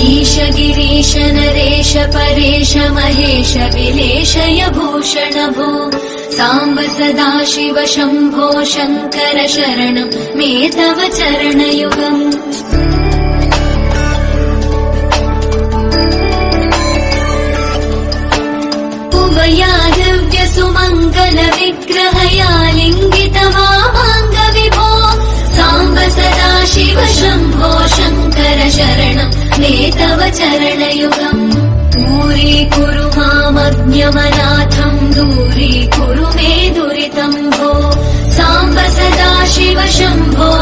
ईश गिरीश नरेश परेश महेश विलेशय भूषण भो साम्ब सदाशिव शम्भो शङ्कर शरणं मे तव चरणयुगम् उभया दिव्य सुमङ्गल विग्रहया लिङ्गित वामाङ्ग विभो साम्ब सदाशिव शम्भो शङ्कर शरणं मे तव चरणयुगम् दूरीकुरु मामज्ञमनाथं दूरीकुरु मे दुरितं भो साम्ब सदाशिव शम्भो